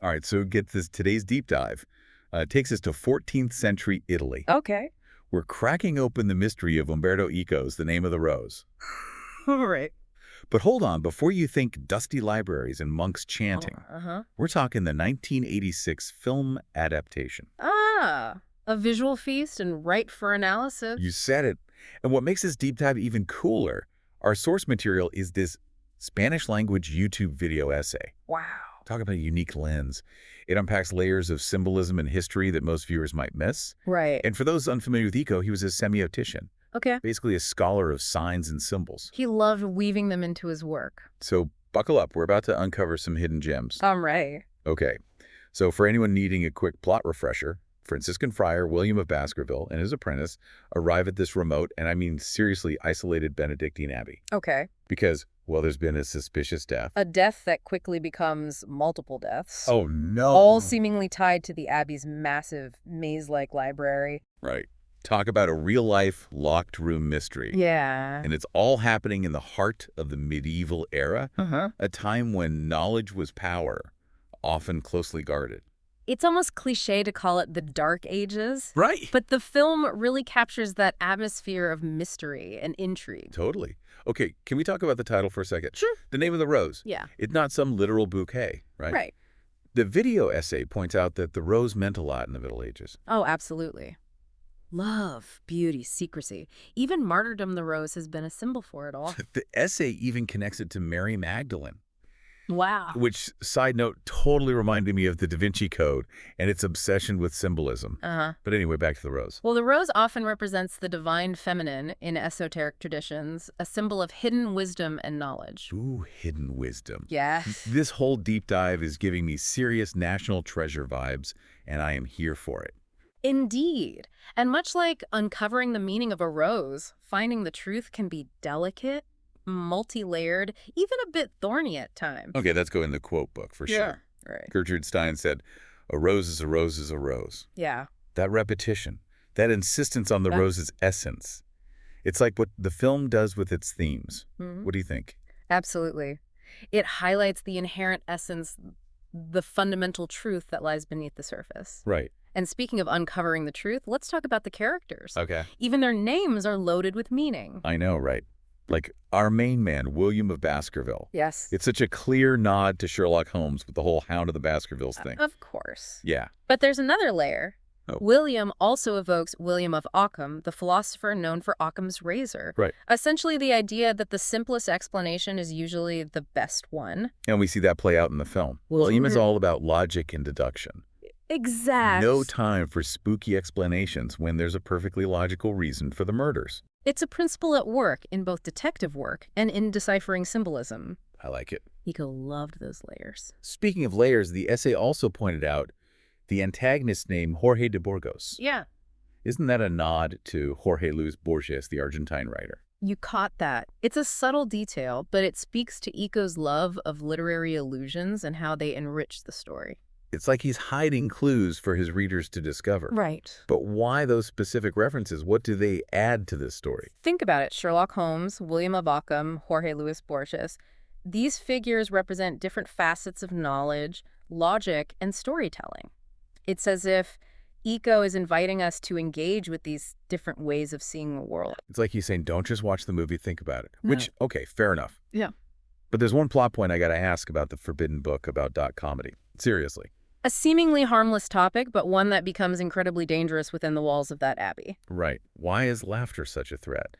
All right, so get this. Today's deep dive takes us to 14th century Italy. Okay. We're cracking open the mystery of Umberto Eco's The Name of the Rose. All right. But hold on, before you think dusty libraries and monks Oh, chanting, uh-huh. we're talking the 1986 film adaptation. Ah, a visual feast and ripe for analysis. You said it. And what makes this deep dive even cooler, our source material is this Spanish language YouTube video essay. Wow. Talk about a unique lens. It unpacks layers of symbolism and history that most viewers might miss. Right. And for those unfamiliar with Eco, he was a semiotician, Okay. basically a scholar of signs and symbols. He loved weaving them into his work. So buckle up. We're about to uncover some hidden gems. I'm right. Okay. So for anyone needing a quick plot refresher, Franciscan friar William of Baskerville and his apprentice arrive at this remote, and I mean seriously isolated Benedictine abbey. Okay. Because, well, there's been a suspicious death. A death that quickly becomes multiple deaths. Oh, no. All seemingly tied to the Abbey's massive, maze-like library. Right. Talk about a real-life locked room mystery. Yeah. And it's all happening in the heart of the medieval era, a time when knowledge was power, often closely guarded. It's almost cliche to call it the Dark Ages. Right. But the film really captures that atmosphere of mystery and intrigue. Totally. Okay, can we talk about the title for a second? Sure. The Name of the Rose. Yeah. It's not some literal bouquet, right? Right. The video essay points out that the rose meant a lot in the Middle Ages. Oh, absolutely. Love, beauty, secrecy. Even martyrdom the rose has been a symbol for it all. The essay even connects it to Mary Magdalene, Wow. which, side note, totally reminded me of the Da Vinci Code and its obsession with symbolism. Uh-huh. But anyway, back to the rose. Well, the rose often represents the divine feminine in esoteric traditions, a symbol of hidden wisdom and knowledge. Ooh, hidden wisdom. Yes. This whole deep dive is giving me serious national treasure vibes, and I am here for it. Indeed. And much like uncovering the meaning of a rose, finding the truth can be delicate, multi-layered, even a bit thorny at times. Okay, let's go in the quote book for sure. Right. Gertrude Stein said, "A rose is a rose is a rose." Yeah. That repetition, that insistence on the Yeah. rose's essence. It's like what the film does with its themes. Mhm. What do you think? Absolutely. It highlights the inherent essence, the fundamental truth that lies beneath the surface. Right. And speaking of uncovering the truth, let's talk about the characters. Okay. Even their names are loaded with meaning. I know, right? Like our main man, William of Baskerville. Yes. It's such a clear nod to Sherlock Holmes with the whole Hound of the Baskervilles thing. Of course. Yeah. But there's another layer. Oh. William also evokes William of Ockham, the philosopher known for Occam's razor. Right. Essentially the idea that the simplest explanation is usually the best one. And we see that play out in the film. William is Mhm. all about logic and deduction. Exact. No time for spooky explanations when there's a perfectly logical reason for the murders. It's a principle at work in both detective work and in deciphering symbolism. I like it. Eco loved those layers. Speaking of layers, the essay also pointed out the antagonist named Jorge de Burgos. Yeah. Isn't that a nod to Jorge Luis Borges, the Argentine writer? You caught that. It's a subtle detail, but it speaks to Eco's love of literary illusions and how they enrich the story. It's like he's hiding clues for his readers to discover. Right. But why those specific references? What do they add to this story? Think about it. Sherlock Holmes, William of Ockham, Jorge Luis Borges. These figures represent different facets of knowledge, logic, and storytelling. It's as if Eco is inviting us to engage with these different ways of seeing the world. It's like he's saying, don't just watch the movie, think about it. No. Which, okay, fair enough. Yeah. But there's one plot point I got to ask about the forbidden book about dot comedy. Seriously. A seemingly harmless topic, but one that becomes incredibly dangerous within the walls of that abbey. Right. Why is laughter such a threat?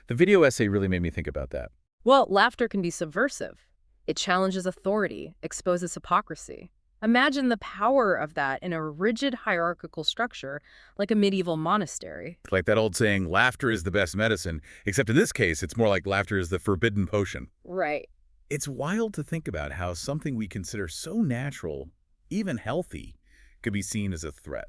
The video essay really made me think about that. Well, laughter can be subversive. It challenges authority, exposes hypocrisy. Imagine the power of that in a rigid hierarchical structure like a medieval monastery. Like that old saying, laughter is the best medicine, except in this case, it's more like laughter is the forbidden potion. Right. It's wild to think about how something we consider so natural, even healthy, could be seen as a threat.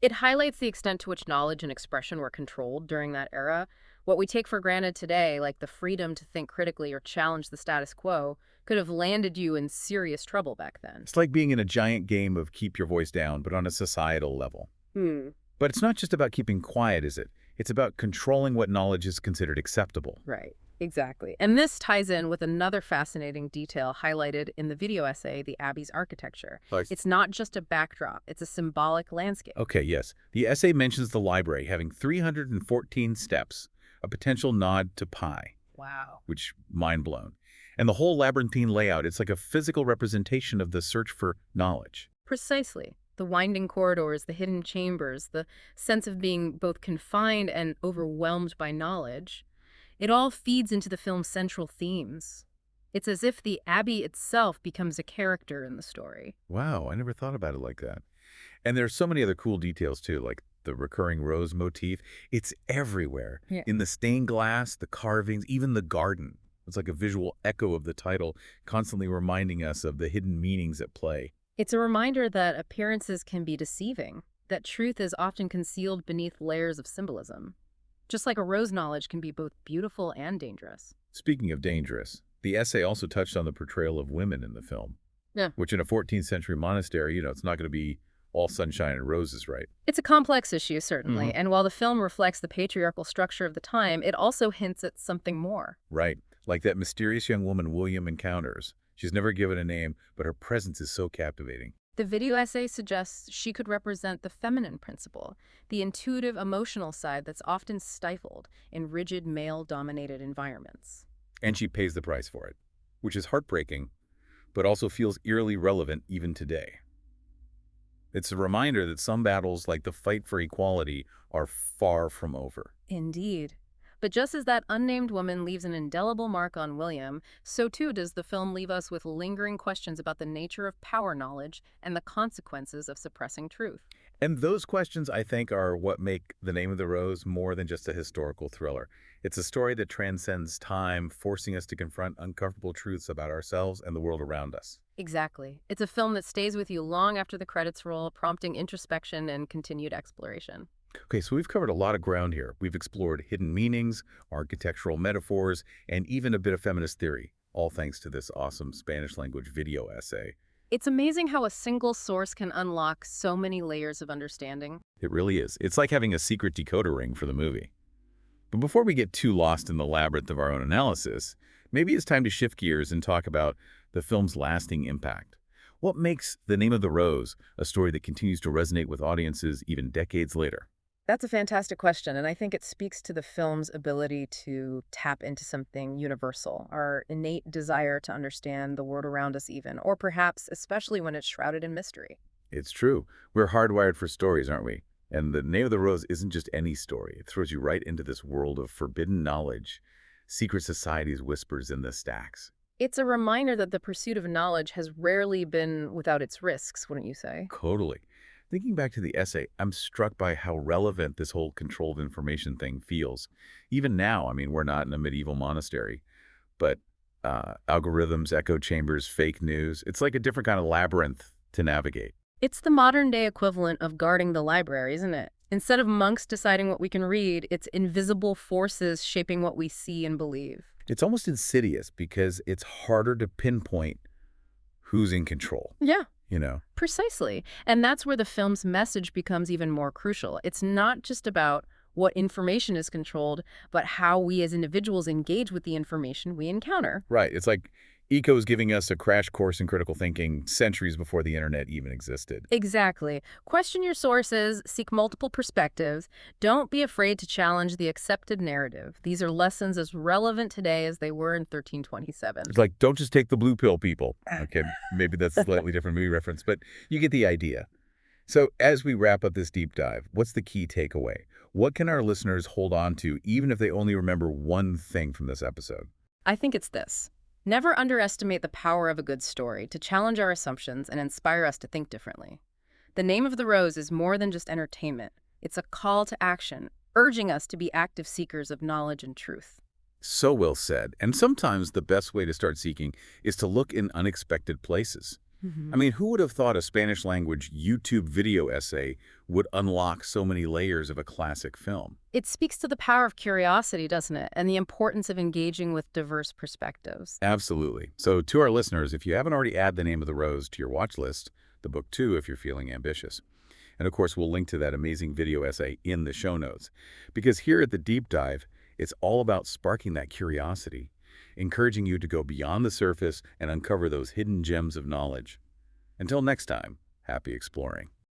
It highlights the extent to which knowledge and expression were controlled during that era. What we take for granted today, like the freedom to think critically or challenge the status quo, could have landed you in serious trouble back then. It's like being in a giant game of keep your voice down, but on a societal level. But it's not just about keeping quiet, is it? It's about controlling what knowledge is considered acceptable. Right. Exactly. And this ties in with another fascinating detail highlighted in the video essay, The Abbey's Architecture. Like, It's not just a backdrop, it's a symbolic landscape. okay, yes. The essay mentions the library having 314 steps, a potential nod to pi, Wow. which mind blown. And the whole labyrinthine layout, it's like a physical representation of the search for knowledge. Precisely. The winding corridors, the hidden chambers, the sense of being both confined and overwhelmed by knowledge. It all feeds into the film's central themes. It's as if the Abbey itself becomes a character in the story. Wow, I never thought about it like that. And there's so many other cool details too, like the recurring rose motif. It's everywhere. Yeah. In the stained glass, the carvings, even the garden. It's like a visual echo of the title, constantly reminding us of the hidden meanings at play. It's a reminder that appearances can be deceiving, that truth is often concealed beneath layers of symbolism. Just like a rose knowledge can be both beautiful and dangerous. Speaking of dangerous, the essay also touched on the portrayal of women in the film, Yeah. which in a 14th century monastery, it's not going to be all sunshine and roses, right? It's a complex issue, certainly, Mhm. and while the film reflects the patriarchal structure of the time, it also hints at something more. Right. Like that mysterious young woman William encounters. She's never given a name, but her presence is so captivating. The video essay suggests she could represent the feminine principle, the intuitive emotional side that's often stifled in rigid male-dominated environments. And she pays the price for it, which is heartbreaking, but also feels eerily relevant even today. It's a reminder that some battles, like the fight for equality, are far from over. Indeed. But just as that unnamed woman leaves an indelible mark on William, so too does the film leave us with lingering questions about the nature of power knowledge and the consequences of suppressing truth. And those questions, I think, are what make The Name of the Rose more than just a historical thriller. It's a story that transcends time, forcing us to confront uncomfortable truths about ourselves and the world around us. Exactly. It's a film that stays with you long after the credits roll, prompting introspection and continued exploration. Okay, so we've covered a lot of ground here. We've explored hidden meanings, architectural metaphors, and even a bit of feminist theory, all thanks to this awesome Spanish language video essay. It's amazing how a single source can unlock so many layers of understanding. It really is. It's like having a secret decoder ring for the movie. But before we get too lost in the labyrinth of our own analysis, maybe it's time to shift gears and talk about the film's lasting impact. What makes The Name of the Rose a story that continues to resonate with audiences even decades later? That's a fantastic question, and I think it speaks to the film's ability to tap into something universal, our innate desire to understand the world around us even, or perhaps especially when it's shrouded in mystery. It's true. We're hardwired for stories, aren't we? And The Name of the Rose isn't just any story. It throws you right into this world of forbidden knowledge, secret societies, whispers in the stacks. It's a reminder that the pursuit of knowledge has rarely been without its risks, wouldn't you say? Totally. Thinking back to the essay, I'm struck by how relevant this whole controlled information thing feels. Even now, I mean, we're not in a medieval monastery, but algorithms, echo chambers, fake news, it's like a different kind of labyrinth to navigate. It's the modern-day equivalent of guarding the library, isn't it? Instead of monks deciding what we can read, it's invisible forces shaping what we see and believe. It's almost insidious because it's harder to pinpoint who's in control, Yeah. you know? Precisely. And that's where the film's message becomes even more crucial. It's not just about what information is controlled, but how we as individuals engage with the information we encounter. Right. It's like Eco's giving us a crash course in critical thinking centuries before the internet even existed. Exactly. Question your sources, seek multiple perspectives. Don't be afraid to challenge the accepted narrative. These are lessons as relevant today as they were in 1327. It's like, don't just take the blue pill, people. Okay, maybe that's a slightly different movie reference, but you get the idea. So as we wrap up this deep dive, what's the key takeaway? What can our listeners hold on to, even if they only remember one thing from this episode? I think it's this. Never underestimate the power of a good story to challenge our assumptions and inspire us to think differently. The Name of the Rose is more than just entertainment. It's a call to action, urging us to be active seekers of knowledge and truth. So well said. And sometimes the best way to start seeking is to look in unexpected places. I mean, who would have thought a Spanish language YouTube video essay would unlock so many layers of a classic film? It speaks to the power of curiosity, doesn't it? And the importance of engaging with diverse perspectives. Absolutely. So to our listeners, if you haven't already added The Name of the Rose to your watch list, the book too, if you're feeling ambitious. And of course, we'll link to that amazing video essay in the show notes. Because here at the Deep Dive, It's all about sparking that curiosity, encouraging you to go beyond the surface and uncover those hidden gems of knowledge. Until next time, happy exploring.